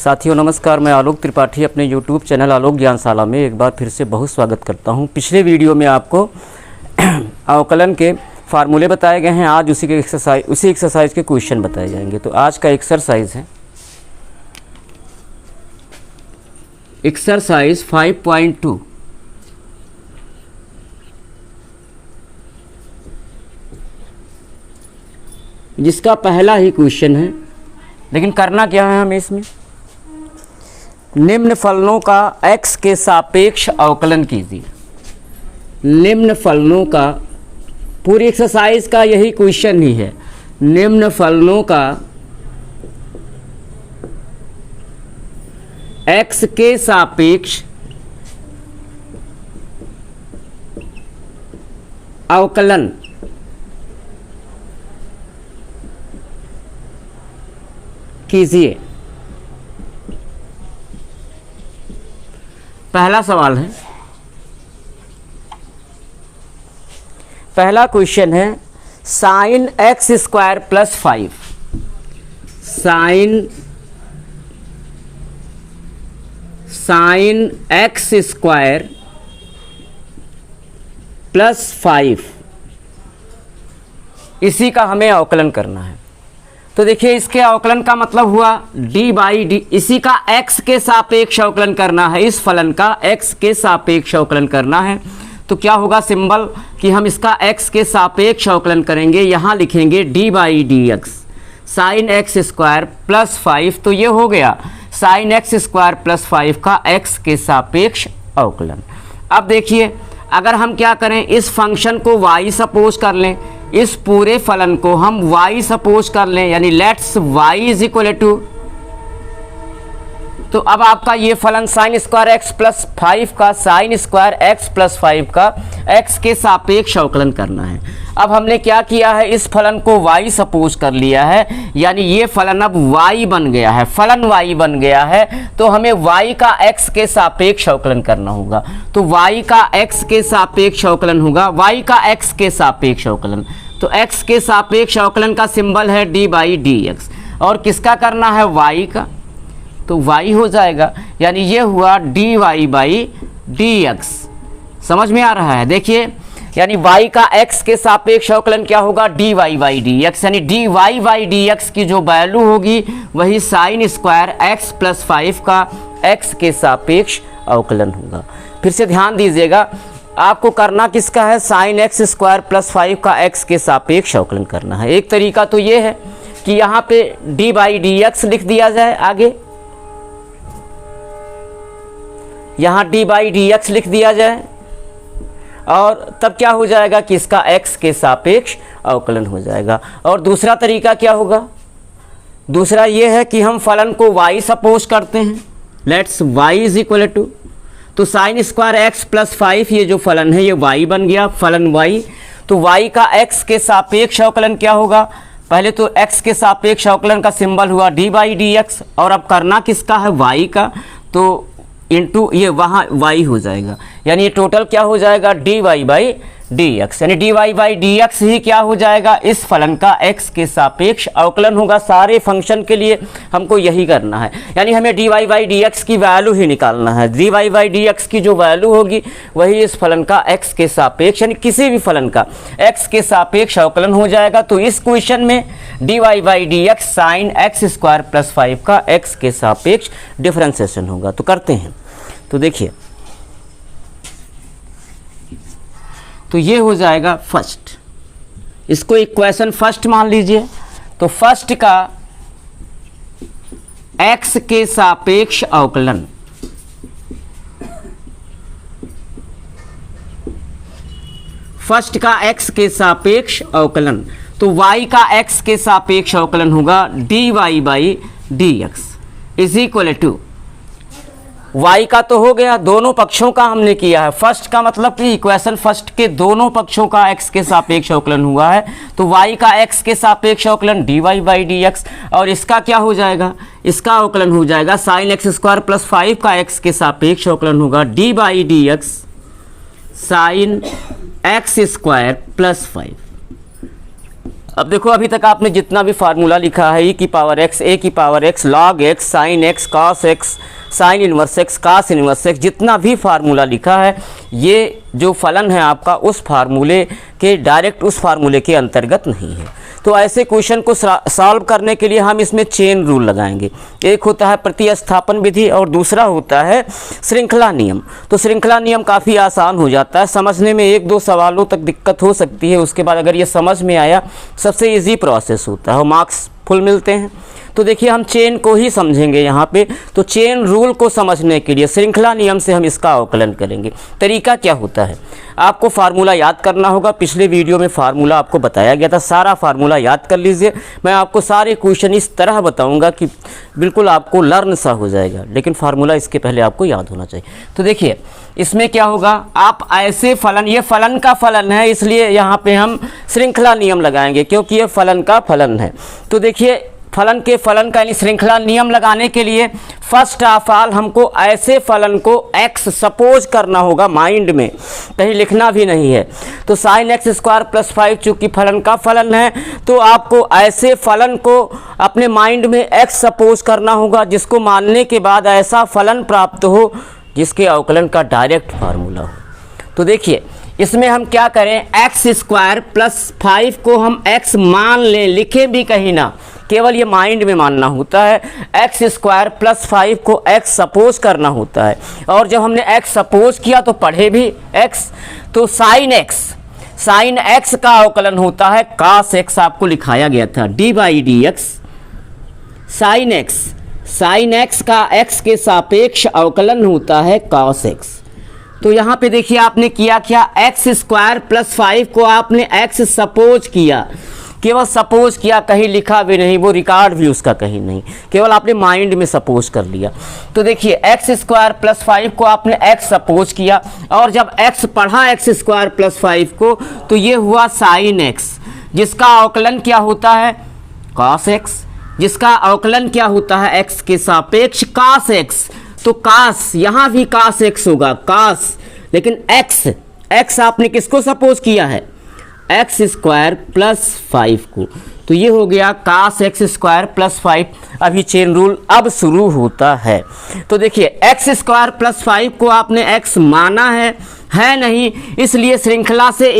साथियों नमस्कार, मैं आलोक त्रिपाठी अपने यूट्यूब चैनल आलोक ज्ञानशाला में एक बार फिर से बहुत स्वागत करता हूं। पिछले वीडियो में आपको अवकलन के फार्मूले बताए गए हैं। आज उसी एक्सरसाइज के क्वेश्चन बताए जाएंगे। तो आज का एक्सरसाइज है एक्सरसाइज 5.2। जिसका पहला ही क्वेश्चन है, लेकिन करना क्या है हमें इसमें, निम्न फलनों का x के सापेक्ष अवकलन कीजिए। निम्न फलनों का, पूरी एक्सरसाइज का यही क्वेश्चन ही है, निम्न फलनों का x के सापेक्ष अवकलन कीजिए। पहला सवाल है, पहला क्वेश्चन है sign x square plus 5, sign x square plus 5, इसी का हमें अवकलन करना है। तो देखिए, इसके अवकलन का मतलब हुआ डी बाई डी, इसी का x के सापेक्ष अवकलन करना है। इस फलन का x के सापेक्ष अवकलन करना है। तो क्या होगा सिंबल कि हम इसका x के सापेक्ष अवकलन करेंगे। यहाँ लिखेंगे D by D x sine x square plus 5। तो ये हो गया साइन एक्स स्क्वायर प्लस 5 का x के सापेक्ष अवकलन। अब देखिए, अगर हम क्या करें, इस फंक्शन को y सपोज कर लें, इस पूरे फलन को हम y सपोज कर लें, यानी let's y is equal to, तो अब आपका ये फलन साइन स्क्वायर एक्स प्लस 5 का साइन स्क्वायर एक्स प्लस 5 का x के सापेक्ष अवकलन करना है। अब हमने क्या किया है, इस फलन को y सपोज कर लिया है, यानी ये फलन अब y बन गया है, फलन y बन गया है। तो हमें y का x के सापेक्ष अवकलन करना होगा। तो y का x के सापेक्ष अवकलन होगा, y का x के सापेक्ष अवकलन। तो x के सापेक्ष अवकलन का सिंबल है डी बाई डी एक्स, और किसका करना है, y का, तो y हो जाएगा, यानी ये हुआ d Y by D x. समझ में आ रहा है? देखिए, यानी y का x के सापेक्ष अवकलन क्या होगा, D Y by D X, यानी D Y by D x की जो वैल्यू होगी वही साइन स्क्वायर x प्लस 5 का x के सापेक्ष अवकलन होगा। फिर से ध्यान दीजिएगा, आपको करना किसका है, साइन एक्स स्क्वायर प्लस 5 का x के सापेक्ष अवकलन करना है। एक तरीका तो ये है कि यहाँ पे डी बाई डी एक्स लिख दिया जाए, आगे यहाँ डी बाई डी एक्स लिख दिया जाए, और तब क्या हो जाएगा कि इसका x के सापेक्ष अवकलन हो जाएगा। और दूसरा तरीका क्या होगा, दूसरा ये है कि हम फलन को y सपोज करते हैं, let's y is equal to, तो साइन स्क्वायर एक्स प्लस 5 ये जो फलन है ये y बन गया, फलन y। तो y का x के सापेक्ष अवकलन क्या होगा, पहले तो x के सापेक्ष अवकलन का सिंबल हुआ डी बाई डी एक्स, और अब करना किसका है, y का, तो इनटू ये वहाँ y हो जाएगा, यानी ये टोटल क्या हो जाएगा, D Y by D X, यानी D Y by D x ही क्या हो जाएगा, इस फलन का x के सापेक्ष अवकलन होगा। सारे फंक्शन के लिए हमको यही करना है, यानी हमें d Y by D x की वैल्यू ही निकालना है। D Y by D x की जो वैल्यू होगी वही इस फलन का x के सापेक्ष, यानी किसी भी फलन का x के सापेक्ष अवकलन हो जाएगा। तो इस क्वेश्चन में d Y by D x sine x square plus 5 का x के सापेक्ष डिफरेंशिएशन होगा। तो करते हैं, तो देखिए, तो ये हो जाएगा फर्स्ट, इसको इक्वेशन फर्स्ट मान लीजिए। तो फर्स्ट का x के सापेक्ष अवकलन, फर्स्ट का x के सापेक्ष अवकलन, तो y का x के सापेक्ष अवकलन होगा D Y by D x is equal to, y का तो हो गया, दोनों पक्षों का हमने किया है। फर्स्ट का मतलब कि इक्वेशन फर्स्ट के दोनों पक्षों का x के सापेक्ष अवकलन हुआ है, तो y का x के सापेक्ष अवकलन d Y by D x, और इसका क्या हो जाएगा, इसका अवकलन हो जाएगा साइन एक्स स्क्वायर प्लस 5 का x के सापेक्ष अवकलन होगा D by D x sine x square plus 5। अब देखो अभी तक आपने जितना भी फार्मूला लिखा है, e की पावर x, a की power x, log x, sin x, cos x, sine inverse x, cos inverse x, जितना भी फार्मूला लिखा है ये जो फलन है आपका उस फार्मूले के डायरेक्ट उस फार्मूले के अंतर्गत नहीं है। तो ऐसे क्वेश्चन को सॉल्व करने के लिए हम इसमें चेन रूल लगाएंगे। एक होता है प्रतिस्थापन विधि और दूसरा होता है श्रृंखला नियम। तो श्रृंखला नियम काफ़ी आसान हो जाता है, समझने में एक दो सवालों तक दिक्कत हो सकती है, उसके बाद अगर ये समझ में आया सबसे इजी प्रोसेस होता है और मार्क्स फुल मिलते हैं। तो देखिए हम चेन को ही समझेंगे यहाँ पे। तो चेन रूल को समझने के लिए श्रृंखला नियम से हम इसका अवकलन करेंगे। तरीका क्या होता है, आपको फार्मूला याद करना होगा। पिछले वीडियो में फार्मूला आपको बताया गया था, सारा फार्मूला याद कर लीजिए। मैं आपको सारे क्वेश्चन इस तरह बताऊंगा कि बिल्कुल आपको लर्न सा हो जाएगा, लेकिन फार्मूला इसके पहले आपको याद होना चाहिए। तो देखिए इसमें क्या होगा, आप ऐसे फलन, ये फलन का फलन है इसलिए यहाँ पे हम श्रृंखला नियम लगाएंगे क्योंकि ये फलन का फलन है। तो देखिए फलन के फलन का यानी श्रृंखला नियम लगाने के लिए फर्स्ट ऑफ ऑल हमको ऐसे फलन को x सपोज करना होगा माइंड में, कहीं लिखना भी नहीं है। तो साइन एक्स स्क्वायर प्लस 5 चूँकि फलन का फलन है तो आपको ऐसे फलन को अपने माइंड में x सपोज करना होगा जिसको मानने के बाद ऐसा फलन प्राप्त हो जिसके अवकलन का डायरेक्ट फार्मूला हो। तो देखिए इसमें हम क्या करें, एक्स स्क्वायर प्लस 5 को हम x मान लें, लिखें भी कहीं ना, केवल ये माइंड में मानना होता है। एक्स स्क्वायर प्लस 5 को x सपोज करना होता है और जब हमने x सपोज किया तो पढ़े भी x। तो साइन x का अवकलन होता है cos x, आपको लिखाया गया था d by D x. Sine x का x के सापेक्ष अवकलन होता है cos x। तो यहाँ पे देखिए आपने किया क्या, एक्स स्क्वायर प्लस 5 को आपने x सपोज किया, केवल सपोज किया, कहीं लिखा भी नहीं, वो रिकॉर्ड भी उसका कहीं नहीं, केवल आपने माइंड में सपोज कर लिया। तो देखिए एक्स स्क्वायर प्लस 5 को आपने x सपोज किया और जब x पढ़ा एक्स स्क्वायर प्लस 5 को तो ये हुआ साइन x, जिसका अवकलन क्या होता है cos x, जिसका अवकलन क्या होता है x के सापेक्ष cos x। तो cos यहाँ भी cos x होगा cos, लेकिन x आपने किसको सपोज किया है, एक्स स्क्वायर प्लस 5 को। तो ये हो गया cos एक्स स्क्वायर प्लस 5। अभी चेन रूल अब शुरू होता है। तो देखिए एक्स स्क्वायर प्लस 5 को आपने x माना है नहीं, इसलिए श्रृंखला से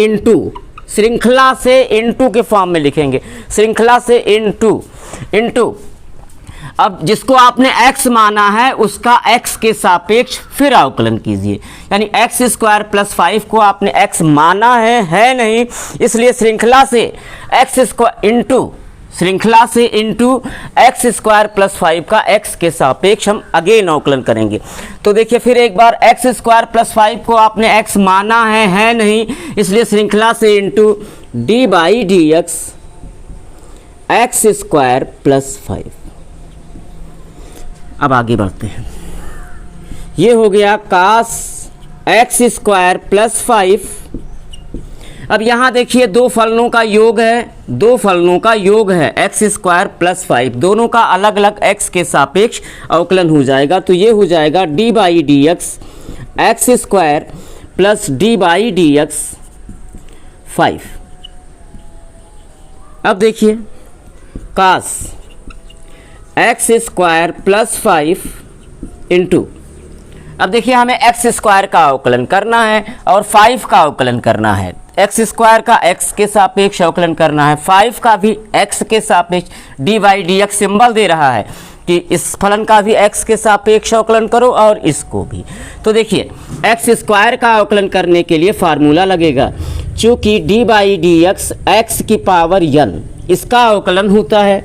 इनटू के फॉर्म में लिखेंगे, श्रृंखला से इनटू। अब जिसको आपने x माना है उसका x के सापेक्ष फिर अवकलन कीजिए, यानी एक्स स्क्वायर प्लस 5 को आपने x माना है नहीं, इसलिए श्रृंखला से इनटू एक्स स्क्वायर प्लस 5 का x के सापेक्ष हम अगेन अवकलन करेंगे। तो देखिए फिर एक बार एक्स स्क्वायर प्लस 5 को आपने x माना है नहीं, इसलिए श्रृंखला से into d by D x square plus 5। अब आगे बढ़ते हैं, ये हो गया cos एक्स स्क्वायर प्लस 5। अब यहाँ देखिए दो फलनों का योग है एक्स स्क्वायर प्लस 5, दोनों का अलग अलग x के सापेक्ष अवकलन हो जाएगा। तो ये हो जाएगा D by D x square plus D by D x 5। अब देखिए cos x square plus 5 into, अब देखिए हमें एक्स स्क्वायर का अवकलन करना है और 5 का अवकलन करना है। एक्स स्क्वायर का x के सापेक्ष अवकलन करना है, 5 का भी x के सापेक्ष, D by D X symbol दे रहा है कि इस फलन का भी x के सापेक्ष अवकलन करो और इसको भी। तो देखिए एक्स स्क्वायर का अवकलन करने के लिए फार्मूला लगेगा, चूँकि d by D x x की पावर n, इसका अवकलन होता है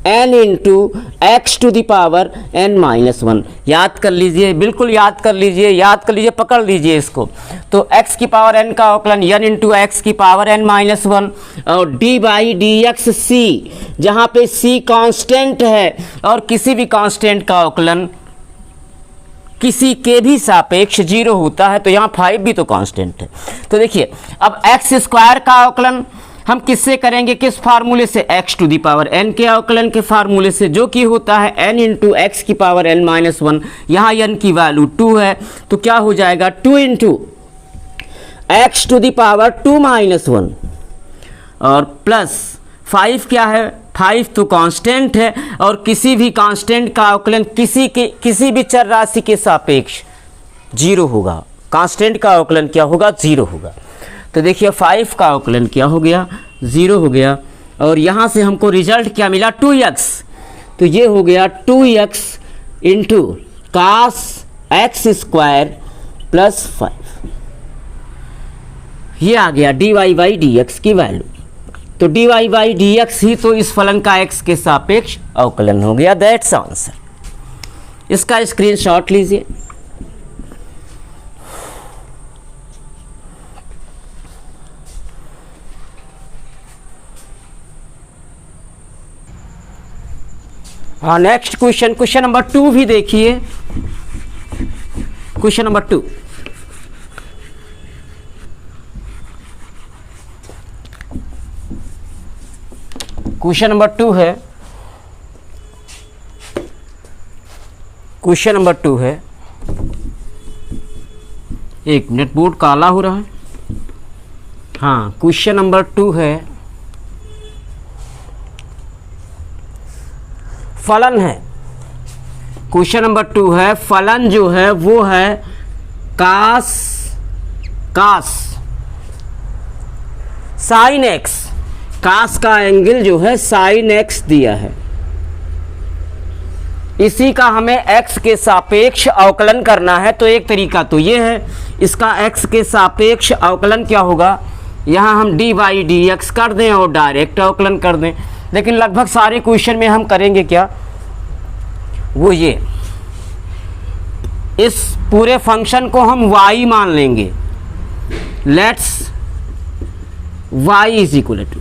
n into x to the power n minus 1। याद कर लीजिए, बिल्कुल याद कर लीजिए, पकड़ लीजिए इसको। तो x की पावर n का अवकलन n इंटू एक्स की पावर n माइनस 1 और d by D x c, जहाँ पे c कांस्टेंट है और किसी भी कांस्टेंट का अवकलन किसी के भी सापेक्ष 0 होता है, तो यहाँ 5 भी तो कांस्टेंट है। तो देखिए अब एक्स स्क्वायर का अवकलन हम किससे करेंगे, किस फार्मूले से, x to the power n के अवकलन के फार्मूले से, जो कि होता है n इंटू एक्स की पावर n माइनस 1। यहाँ n की वैल्यू 2 है तो क्या हो जाएगा 2 into x to the power 2 minus 1 और प्लस 5 क्या है, 5 तो कांस्टेंट है और किसी भी कांस्टेंट का अवकलन किसी भी चर राशि के सापेक्ष 0 होगा। कांस्टेंट का अवकलन क्या होगा, 0 होगा। तो देखिए 5 का अवकलन क्या हो गया, 0 हो गया। और यहाँ से हमको रिजल्ट क्या मिला, 2x। तो ये हो गया 2x into cos x square plus 5। ये आ गया dy बाई डी एक्स की वैल्यू। तो dy बाई डी एक्स ही तो इस फलन का x के सापेक्ष अवकलन हो गया। That's answer. इसका स्क्रीनशॉट लीजिए। हाँ, नेक्स्ट क्वेश्चन, क्वेश्चन नंबर 2 भी देखिए। क्वेश्चन नंबर 2, क्वेश्चन नंबर 2 है, क्वेश्चन नंबर 2 है। एक मिनट, बोर्ड काला हो रहा है। हाँ, क्वेश्चन नंबर 2 है, फलन है। क्वेश्चन नंबर 2 है, फलन जो है वो है कास साइन एक्स। कास का एंगल जो है साइन एक्स दिया है, इसी का हमें एक्स के सापेक्ष अवकलन करना है। तो एक तरीका तो ये है, इसका एक्स के सापेक्ष अवकलन क्या होगा, यहाँ हम डी बाई डी एक्स कर दें और डायरेक्ट अवकलन कर दें। लेकिन लगभग सारे क्वेश्चन में हम करेंगे क्या, वो ये, इस पूरे फंक्शन को हम y मान लेंगे। Let's y is equal to,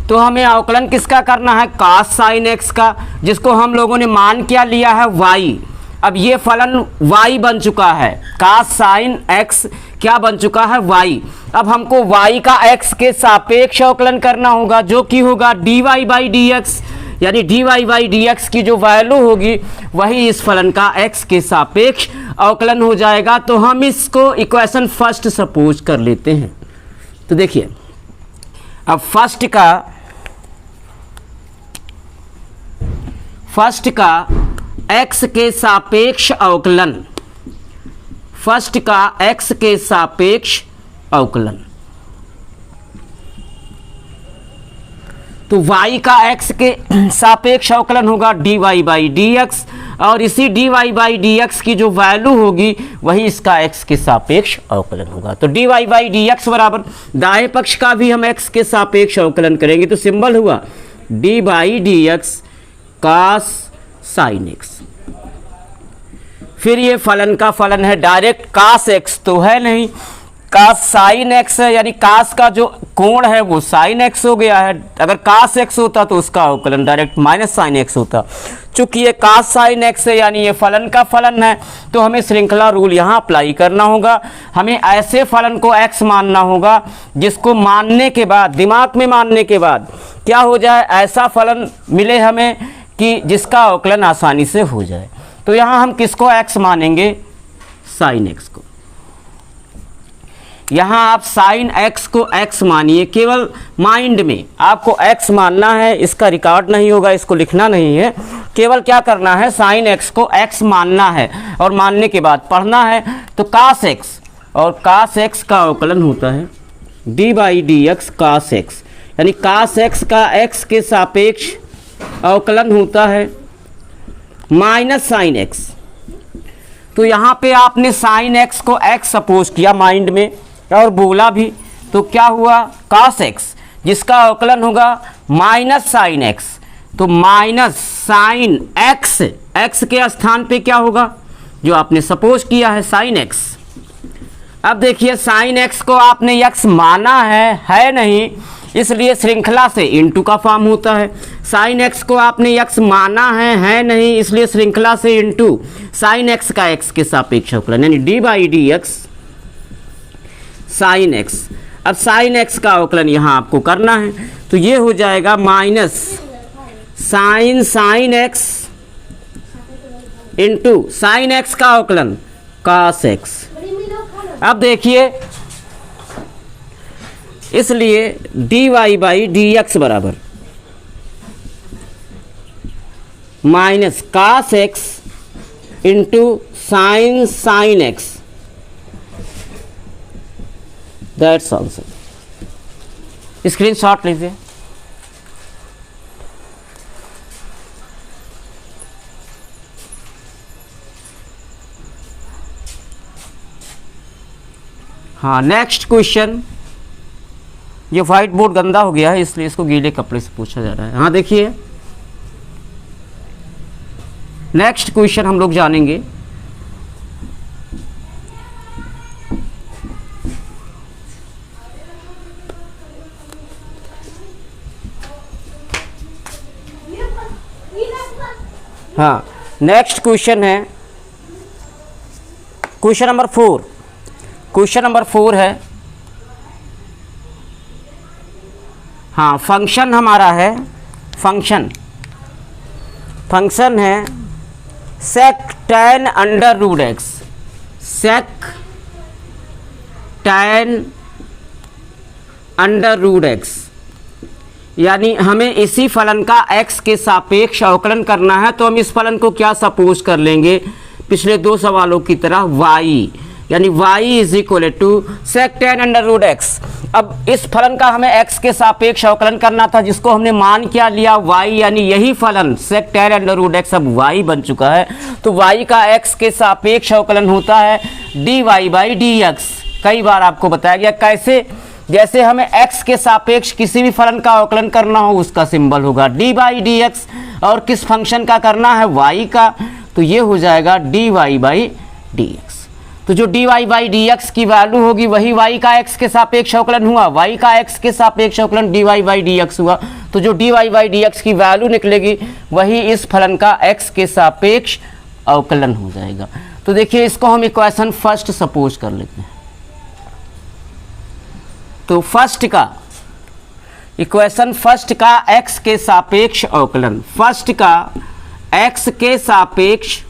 तो हमें अवकलन किसका करना है, कास साइन एक्स का, जिसको हम लोगों ने मान क्या लिया है, y। अब ये फलन y बन चुका है, कास साइन एक्स क्या बन चुका है, y। अब हमको y का x के सापेक्ष अवकलन करना होगा, जो कि होगा dy बाई डी एक्स, यानी dy बाई डी एक्स की जो वैल्यू होगी वही इस फलन का x के सापेक्ष अवकलन हो जाएगा। तो हम इसको इक्वेशन फर्स्ट सपोज कर लेते हैं। तो देखिए, अब फर्स्ट का x के सापेक्ष अवकलन, फर्स्ट का x के सापेक्ष अवकलन, तो y का x के सापेक्ष अवकलन होगा dy बाई डी एक्स, और इसी dy बाई डी एक्स की जो वैल्यू होगी वही इसका x के सापेक्ष अवकलन होगा। तो dy बाई डी एक्स बराबर, दाएं पक्ष का भी हम x के सापेक्ष अवकलन करेंगे, तो सिंबल हुआ d by D x cos sine x. फिर ये फलन का फलन है डायरेक्ट, कास एक्स तो है नहीं, कास साइन एक्स है, यानी कास का जो कोण है वो साइन एक्स हो गया है। अगर कास एक्स होता तो उसका अवकलन डायरेक्ट माइनस साइन एक्स होता। चूंकि ये कास साइन एक्स है यानी ये फलन का फलन है, तो हमें श्रृंखला रूल यहाँ अप्लाई करना होगा। हमें ऐसे फलन को एक्स मानना होगा जिसको मानने के बाद, दिमाग में मानने के बाद क्या हो जाए, ऐसा फलन मिले हमें कि जिसका अवकलन आसानी से हो जाए। तो यहाँ हम किसको एक्स मानेंगे, साइन एक्स को। यहाँ आप साइन एक्स को एक्स मानिए, केवल माइंड में आपको एक्स मानना है, इसका रिकॉर्ड नहीं होगा, इसको लिखना नहीं है, केवल क्या करना है, साइन एक्स को एक्स मानना है और मानने के बाद पढ़ना है। तो कास एक्स, और कास एक्स का अवकलन होता है d by D x cos x, यानी कास एक्स का एक्स के सापेक्ष अवकलन होता है माइनस साइन एक्स। तो यहाँ पे आपने साइन एक्स को एक्स सपोज किया माइंड में और बोला भी, तो क्या हुआ, कास एक्स जिसका अवकलन होगा माइनस साइन एक्स। तो माइनस साइन एक्स, एक्स के स्थान पे क्या होगा, जो आपने सपोज किया है साइन एक्स। अब देखिए साइन एक्स को आपने एक्स माना है नहीं, इसलिए श्रृंखला से इनटू का फॉर्म होता है। साइन एक्स को आपने एक्स माना है नहीं, इसलिए श्रृंखला से इनटू साइन एक्स का एक्स के सापेक्ष अवकलन, यानी D by D x sine x. अब साइन एक्स का अवकलन यहाँ आपको करना है, तो ये हो जाएगा minus sine x into sine x का अवकलन कास एक्स। अब देखिए इसलिए dy बाई डी एक्स बराबर minus cos x into sine x, that's answer. Screenshot लीजिए। हाँ, नेक्स्ट क्वेश्चन। ये व्हाइट बोर्ड गंदा हो गया है इसलिए इसको गीले कपड़े से पूछा जा रहा है। हाँ देखिए, नेक्स्ट क्वेश्चन हम लोग जानेंगे। हाँ, नेक्स्ट क्वेश्चन है क्वेश्चन नंबर 4। क्वेश्चन नंबर 4 है, हाँ फंक्शन हमारा है, फंक्शन है sec tan under root x, sec tan under root x, यानी हमें इसी फलन का x के सापेक्ष अवकलन करना है। तो हम इस फलन को क्या सपोज कर लेंगे, पिछले 2 सवालों की तरह y, यानी y is equal to sec tan under root x. अब इस फलन का हमें x के सापेक्ष अवकलन करना था, जिसको हमने मान क्या लिया y, यानी यही फलन sec tan under root x अब y बन चुका है। तो y का x के सापेक्ष अवकलन होता है dy बाई डी एक्स। कई बार आपको बताया गया कैसे, जैसे हमें x के सापेक्ष किसी भी फलन का अवकलन करना हो उसका सिंबल होगा डी बाई डी एक्स, और किस फंक्शन का करना है y का, तो ये हो जाएगा dy बाई डी एक्स। तो जो dy बाई डी एक्स की वैल्यू होगी वही y का x के सापेक्ष अवकलन हुआ, y का x के सापेक्ष अवकलन dy बाई डी एक्स हुआ। तो जो dy बाई डी एक्स की वैल्यू निकलेगी वही इस फलन का x के सापेक्ष अवकलन हो जाएगा। तो देखिए, इसको हम इक्वेशन फर्स्ट सपोज कर लेते हैं। तो फर्स्ट का इक्वेशन फर्स्ट का x के सापेक्ष अवकलन, फर्स्ट का x के सापेक्ष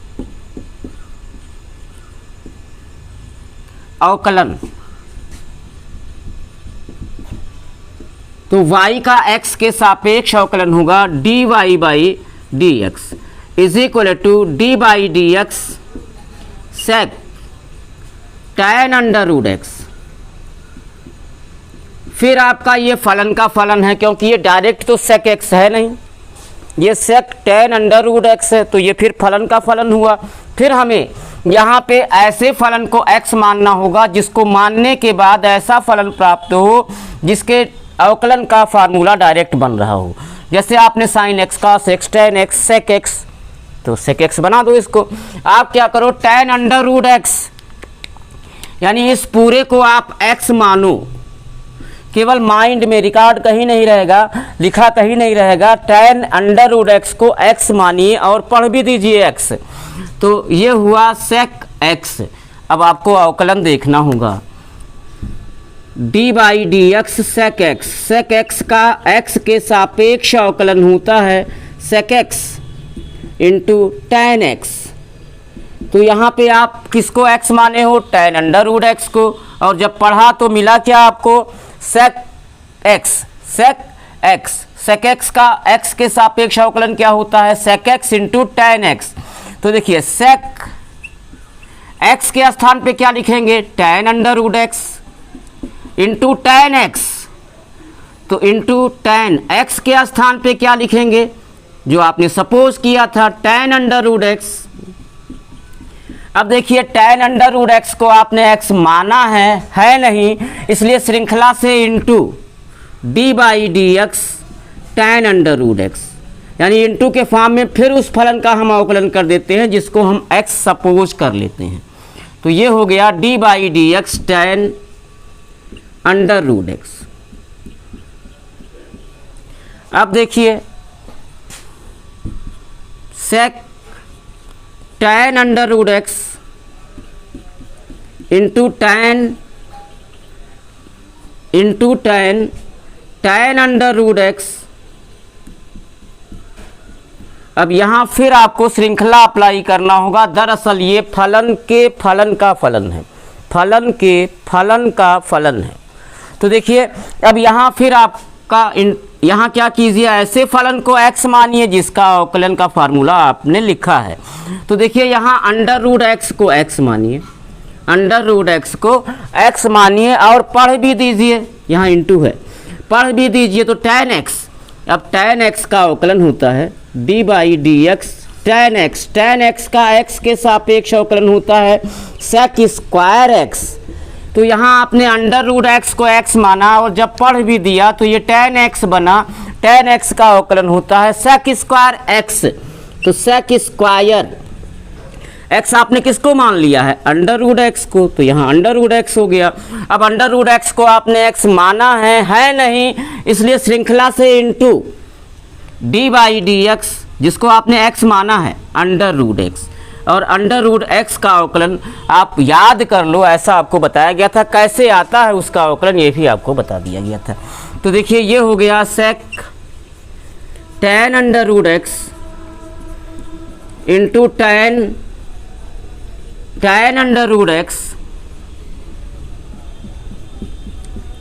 अवकलन, तो y का x के सापेक्ष अवकलन होगा dy by D x is equal to d by D x sec tan under root x. फिर आपका ये फलन का फलन है, क्योंकि ये डायरेक्ट तो sec x है नहीं, ये sec tan under root x है, तो ये फिर फलन का फलन हुआ। फिर हमें यहाँ पे ऐसे फलन को x मानना होगा जिसको मानने के बाद ऐसा फलन प्राप्त हो जिसके अवकलन का फार्मूला डायरेक्ट बन रहा हो। जैसे आपने sin x का sec tan x sec x, तो sec x बना दो इसको। आप क्या करो, tan अंडर रूट एक्स, यानी इस पूरे को आप x मानो, केवल माइंड में, रिकॉर्ड कहीं नहीं रहेगा, लिखा कहीं नहीं रहेगा। tan अंडर रूट एक्स को x मानिए और पढ़ भी दीजिए x। तो ये हुआ sec x। अब आपको अवकलन देखना होगा, D by D x sec x का x के सापेक्ष अवकलन होता है sec x into tan x। तो यहाँ पे आप किसको x माने हो, tan अंडर रूट एक्स को, और जब पढ़ा तो मिला क्या आपको, sec x का x के सापेक्ष अवकलन क्या होता है, sec x into tan x। तो देखिए sec x के स्थान पे क्या लिखेंगे, tan under root x into tan x, तो इंटू tan x के स्थान पे क्या लिखेंगे, जो आपने सपोज किया था tan अंडर रूट एक्स। अब देखिए tan अंडर रूट एक्स को आपने x माना है नहीं, इसलिए श्रृंखला से into D by D x tan under root x, यानी इंटू के फॉर्म में फिर उस फलन का हम अवकलन कर देते हैं जिसको हम x सपोज कर लेते हैं। तो ये हो गया d by D x tan under root x. अब देखिए sec tan under root x into tan under root x. अब यहाँ फिर आपको श्रृंखला अप्लाई करना होगा। दरअसल ये फलन के फलन का फलन है, फलन के फलन का फलन है। तो तो देखिए अब यहाँ फिर आपका यहाँ क्या कीजिए, ऐसे फलन को x मानिए जिसका अवकलन का फार्मूला आपने लिखा है। तो देखिए यहाँ अंडर रूट x को x मानिए, अंडर रूट x को x मानिए और पढ़ भी दीजिए, यहाँ इंटू है, पढ़ भी दीजिए। तो tan x, अब tan x का अवकलन होता है d by D x tan x, tan x का x के सापेक्ष अवकलन होता है sec स्क्वायर x। तो यहाँ आपने अंडर रूट x को x माना और जब पढ़ भी दिया तो ये tan x बना, tan x का अवकलन होता है sec स्क्वायर x। तो sec स्क्वायर x आपने किसको मान लिया है, अंडर रूट x को, तो यहाँ अंडर रूट x हो गया। अब अंडर रूट x को आपने x माना है नहीं, इसलिए श्रृंखला से into d by D x, जिसको आपने x माना है अंडर रूट x, और अंडर रूट x का अवकलन आप याद कर लो, ऐसा आपको बताया गया था, कैसे आता है उसका अवकलन ये भी आपको बता दिया गया था। तो देखिए ये हो गया sec tan under root x into tan under root x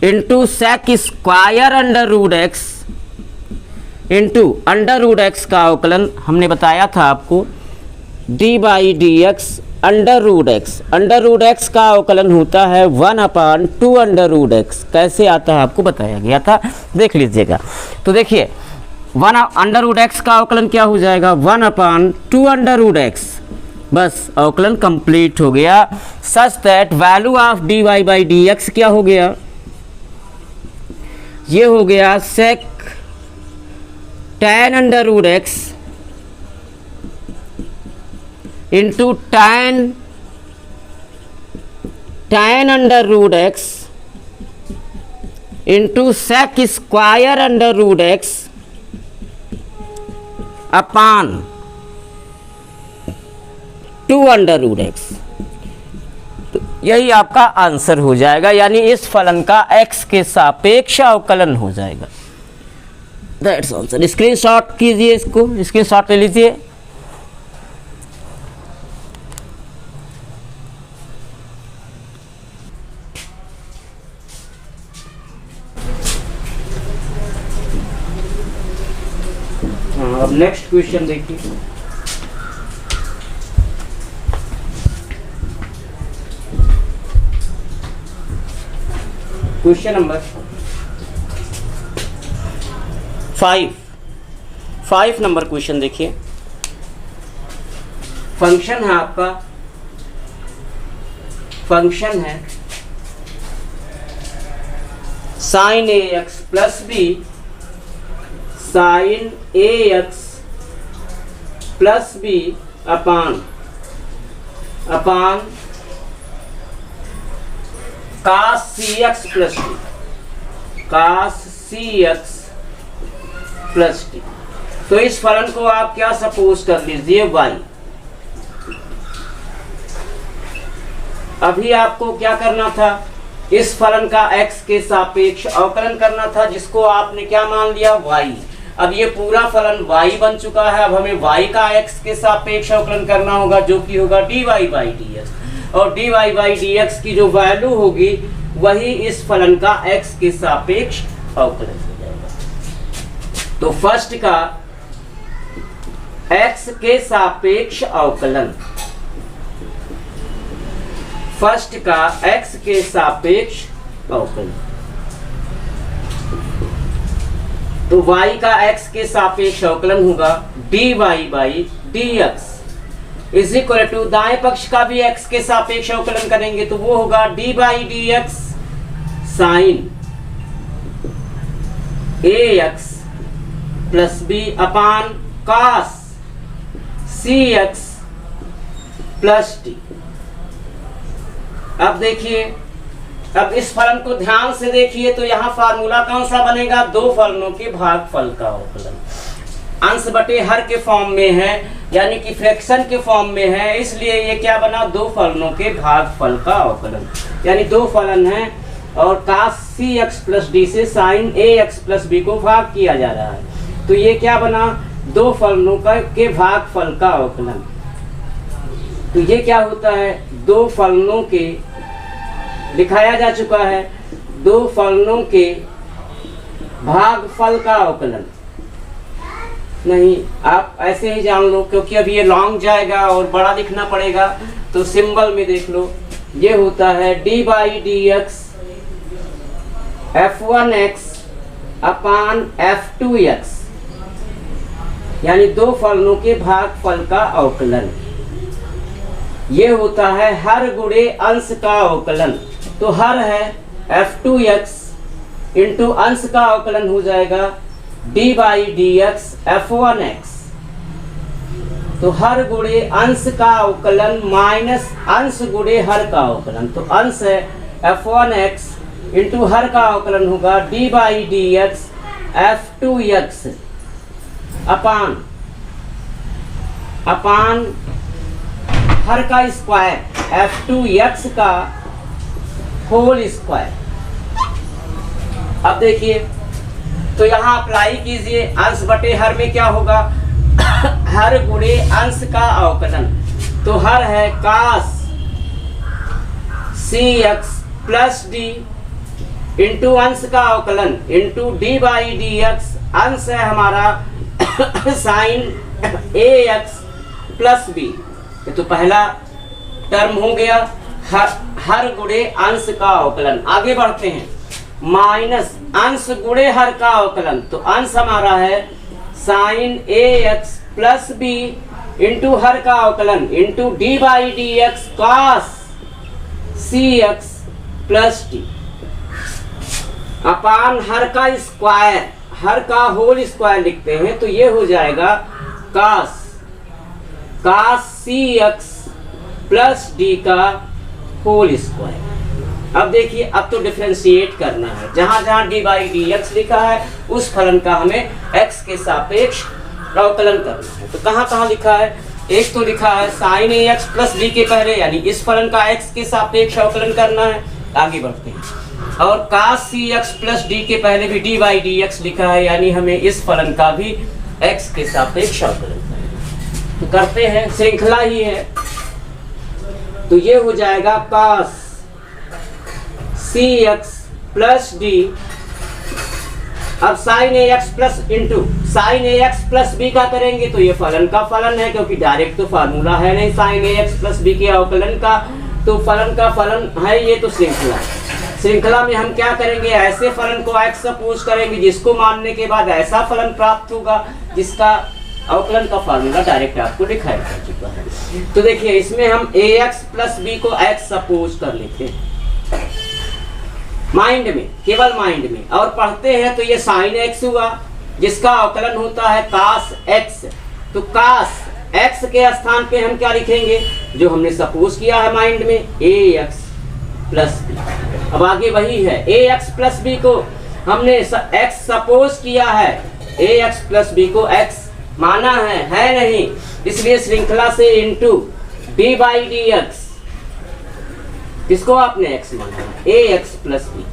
into sec square under root x into under root x का अवकलन हमने बताया था आपको d by D x under root x, under root x का अवकलन होता है 1/2 अंडर रूट x। कैसे आता है आपको बताया गया था, देख लीजिएगा। तो देखिए 1 अंडर रूट x का अवकलन क्या हो जाएगा, 1/2 अंडर रूट x। बस अवकलन कंप्लीट हो गया। Such that value of dy by D x क्या हो गया, ये हो गया sec tan under root x into tan under root x into sec square under root x upon 2 under root x। तो यही आपका आंसर हो जाएगा, यानी इस फलन का x के सापेक्ष अवकलन हो जाएगा। That's answer. स्क्रीनशॉट कीजिए, इसको स्क्रीनशॉट ले लीजिए। अब नेक्स्ट क्वेश्चन देखिए। क्वेश्चन नंबर 5 नंबर क्वेश्चन देखिए। फंक्शन है आपका, फंक्शन है sin ax plus B sin ax plus B upon cos cx plus D, cos cx plus D. तो इस फलन को आप क्या सपोज कर लीजिए, y। अभी आपको क्या करना था, इस फलन का x के सापेक्ष अवकलन करना था, जिसको आपने क्या मान लिया, y। अब ये पूरा फलन y बन चुका है, अब हमें y का x के सापेक्ष अवकलन करना होगा, जो कि होगा dy बाई डी एक्स, और dy बाई डी एक्स की जो वैल्यू होगी वही इस फलन का x के सापेक्ष अवकलन हो जाएगा। तो फर्स्ट का x के सापेक्ष अवकलन, फर्स्ट का x के सापेक्ष अवकलन, तो y का x के सापेक्ष अवकलन होगा dy by D x is equal to, दाएं पक्ष का भी x के सापेक्ष अवकलन करेंगे तो वो होगा d by D x sine ax plus B upon cos cx plus D. अब देखिए, अब इस फलन को ध्यान से देखिए, तो यहाँ फार्मूला कौन सा बनेगा, दो फलनों के भागफल का अवकलन। अंश बटे हर के फॉर्म में है, यानी कि फ्रैक्शन के फॉर्म में है, इसलिए ये क्या बना, दो फलनों के भागफल का अवकलन। यानी दो फलन है और cos cx प्लस डी से sin ax प्लस बी को भाग किया जा रहा है, तो ये क्या बना, दो फलनों के भागफल का अवकलन। तो ये क्या होता है, दो फलनों के, दिखाया जा चुका है, दो फलनों के भागफल का अवकलन। नहीं, आप ऐसे ही जान लो, क्योंकि अभी ये लॉन्ग जाएगा और बड़ा लिखना पड़ेगा, तो सिंबल में देख लो, ये होता है d by D x f1x upon f2x, यानी दो फलनों के भागफल का अवकलन। ये होता है हर गुणे अंश का अवकलन। तो हर है f2x इंटू अंश का अवकलन हो जाएगा D by D x f1x। तो हर गुणे अंश का अवकलन माइनस अंश गुणे हर का अवकलन। तो अंश है f1x इंटू हर का अवकलन होगा D by D x f2x अपान हर का स्क्वायर f2x का होल स्क्वायर। अब देखिए, तो यहाँ अप्लाई कीजिए, अंश बटे हर में क्या होगा, हर गुणे अंश का अवकलन। तो हर है cos cx plus D into अंश का अवकलन into D by D x, अंश है हमारा साइन ax प्लस बी। ये तो पहला टर्म हो गया, हर गुणे अंश का अवकलन। आगे बढ़ते हैं, माइनस अंश गुणे हर का अवकलन। तो अंश हमारा है sine ax plus B into हर का अवकलन into D by D X cos cx plus D upon हर का स्क्वायर, हर का होल स्क्वायर लिखते हैं। तो ये हो जाएगा cos cx प्लस डी का होल स्क्वायर। अब देखिए, अब तो डिफरेंशिएट करना है, जहां जहां डी बाई डी एक्स लिखा है उस फलन का हमें x के सापेक्ष अवकलन करना है। तो कहां कहां लिखा है, एक तो लिखा है साइन ax प्लस डी के पहले, यानी इस फलन का x के सापेक्ष अवकलन करना है। आगे बढ़ते हैं, और cos cx प्लस डी के पहले भी डी बाई डी एक्स लिखा है, यानी हमें इस फलन का भी x के सापेक्ष अवकलन करना है। तो करते हैं, श्रृंखला ही है। तो ये हो जाएगा cos cx प्लस डी, अब sine ax plus into sine ax plus b का करेंगे। तो ये फलन का फलन है, क्योंकि डायरेक्ट तो फार्मूला है नहीं साइन ax प्लस बी के अवकलन का, तो फलन का फलन है ये। तो श्रृंखला में हम क्या करेंगे, ऐसे फलन को x सपोज करेंगे जिसको मानने के बाद ऐसा फलन प्राप्त होगा जिसका अवकलन का फार्मूला डायरेक्ट आपको दिखाई कर चुका है। तो देखिए, इसमें हम ax प्लस बी को x सपोज कर लेते हैं माइंड में, केवल माइंड में, और पढ़ते हैं। तो ये साइन x हुआ जिसका अवकलन होता है cos x। तो cos x के स्थान पे हम क्या लिखेंगे, जो हमने सपोज किया है माइंड में, ax प्लस बी। अब आगे वही है, ax प्लस बी को हमने x सपोज किया है, ax प्लस बी को x माना है नहीं, इसलिए श्रृंखला से into D by D x, किसको आपने x माना है, ax plus b,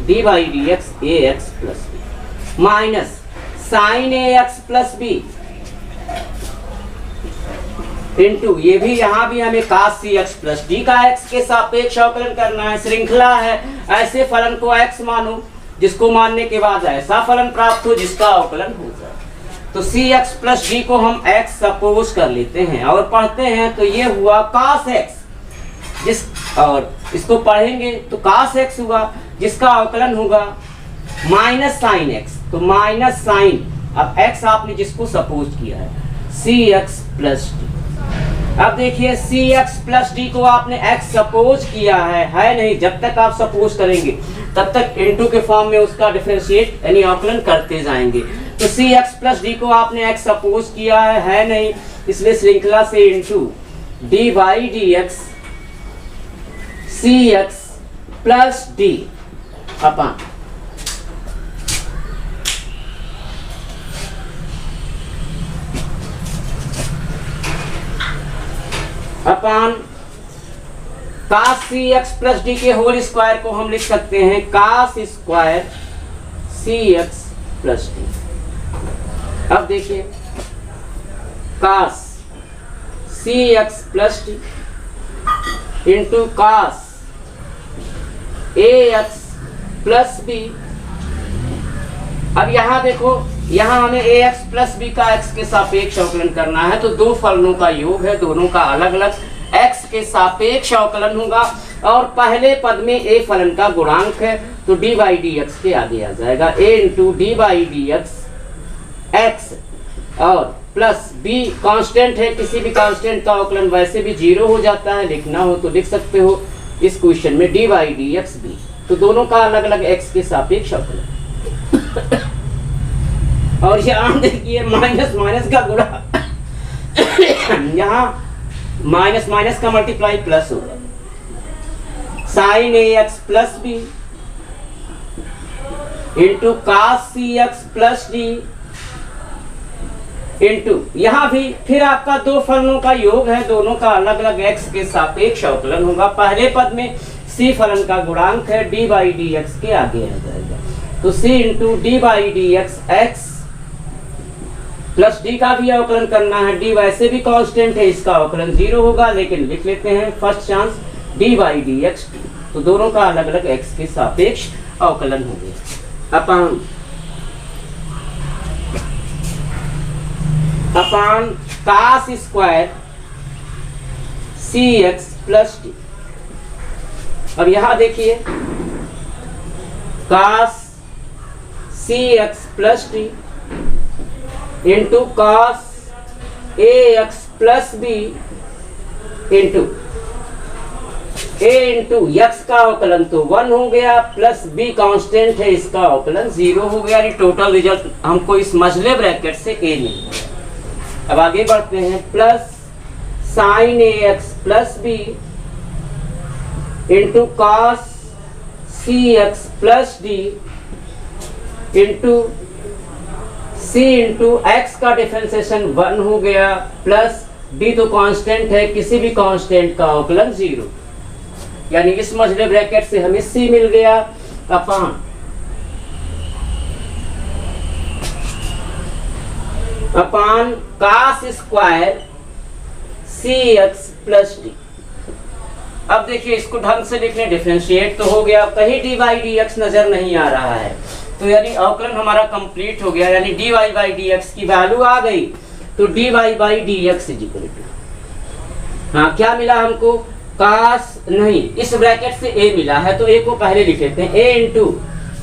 d by D x ax plus b minus sine ax plus B into, ये भी यहाँ भी हमें cos cx प्लस डी का x के सापेक्ष अवकलन करना है। श्रृंखला है, ऐसे फलन को x मानो जिसको मानने के बाद ऐसा फलन प्राप्त हो जिसका अवकलन हो जाए। तो cx प्लस डी को हम x सपोज कर लेते हैं और पढ़ते हैं। तो ये हुआ cos x, और इसको पढ़ेंगे तो cos x हुआ जिसका अवकलन होगा माइनस साइन x। तो माइनस साइन, अब x आपने जिसको सपोज किया है cx प्लस डी। अब देखिए, cx प्लस डी को आपने x सपोज किया है नहीं, जब तक आप सपोज करेंगे तब तक इनटू के फॉर्म में उसका डिफरेंशिएट यानी अवकलन करते जाएंगे। तो cx प्लस डी को आपने x सपोज किया है नहीं, इसलिए श्रृंखला से into d by D x cx plus D upon cos cx plus d के होल स्क्वायर को हम लिख सकते हैं cos square cx plus D. अब देखिए, cos cx plus D into cos ax plus b. अब यहाँ देखो, यहाँ हमें ax प्लस बी का x के सापेक्ष अवकलन करना है, तो दो फलनों का योग है, दोनों का अलग अलग x के सापेक्ष अवकलन होगा और पहले पद में a फलन का गुणांक है तो d बाई डी एक्स के आगे आ जाएगा a into D by D x और प्लस b कांस्टेंट है, किसी भी कांस्टेंट का अवकलन वैसे भी 0 हो जाता है, लिखना हो तो लिख सकते हो इस क्वेश्चन में d by D x b, तो दोनों का अलग अलग x के सापेक्ष अवकलन। और यहाँ देखिए माइनस माइनस का गुणा यहाँ माइनस माइनस का मल्टीप्लाई प्लस होगा, sine A x plus B into cos C x plus D into यहाँ भी फिर आपका दो फलनों का योग है, दोनों का अलग अलग x के सापेक्ष अवकलन होगा। पहले पद में c फलन का गुणांक है, d बाई डी एक्स के आगे आ जाएगा, तो c into D by D x x plus d का भी अवकलन करना है, डी वैसे भी कांस्टेंट है, इसका अवकलन 0 होगा, लेकिन लिख लेते हैं first chance D by D x, तो दोनों का अलग अलग x के सापेक्ष अवकलन हो गया। Upon cos square C x plus D. अब यहां देखिए cos C x plus D into cos A x plus B into A into X का अवकलन तो 1 हो गया, प्लस बी कांस्टेंट है, इसका अवकलन 0 हो गया, यानी टोटल रिजल्ट हमको इस मझले ब्रैकेट से ए मिल गया। अब आगे बढ़ते हैं, plus sine A x plus B into cos C x plus D into c into X का डिफरेंशिएशन 1 हो गया, प्लस d तो कांस्टेंट है, किसी भी कांस्टेंट का अवकलन 0, यानी इस मझले ब्रैकेट से हमें c मिल गया upon cos square C x plus D. अब देखिए इसको ढंग से लिखने, डिफरेंशिएट तो हो गया, कहीं डी बाई डी एक्स नजर नहीं आ रहा है, तो यानी अवकलन हमारा कंप्लीट हो गया, यानी D Y by D x की वैल्यू आ गई, तो d Y by D x is equal to, हाँ क्या मिला हमको, कास नहीं इस ब्रैकेट से a मिला है, तो a को पहले लिख लेते हैं, a into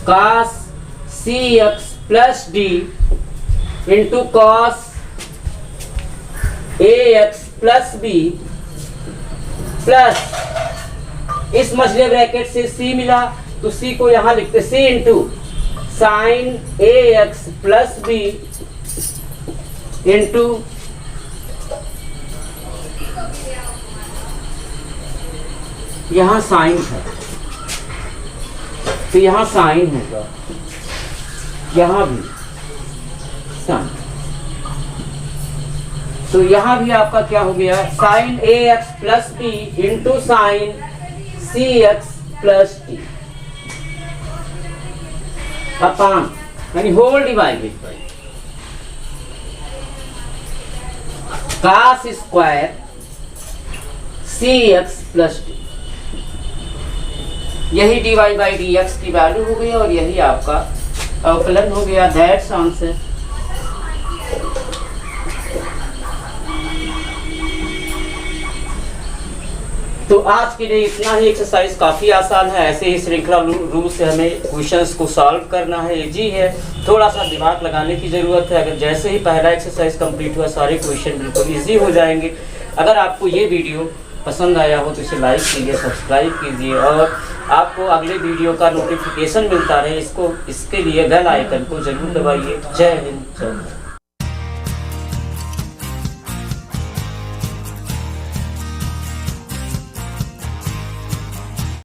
cos C x plus D into cos a x plus b plus इस मझले ब्रैकेट से c मिला, तो c को यहां लिखते c into sine A x plus B into यहां साइन है तो यहां साइन होगा, यहां भी साइन, तो यहां भी आपका क्या हो गया, sine A x plus B into sine C x plus D upon यानी whole divided by cos square C x plus D. यही D Y by D x की वैल्यू हो गई और यही आपका अवकलन हो गया, दैट्स आंसर। तो आज के लिए इतना ही, एक्सरसाइज काफ़ी आसान है, ऐसे ही श्रृंखला रूप से हमें क्वेश्चंस को सॉल्व करना है, इजी है, थोड़ा सा दिमाग लगाने की ज़रूरत है। अगर जैसे ही पहला एक्सरसाइज कंप्लीट हुआ सारे क्वेश्चन बिल्कुल इजी हो जाएंगे। अगर आपको ये वीडियो पसंद आया हो तो इसे लाइक कीजिए, सब्सक्राइब कीजिए और आपको अगले वीडियो का नोटिफिकेशन मिलता रहे इसके लिए बेल आइकन को जरूर दबाइए। जय हिंद, जय भारत।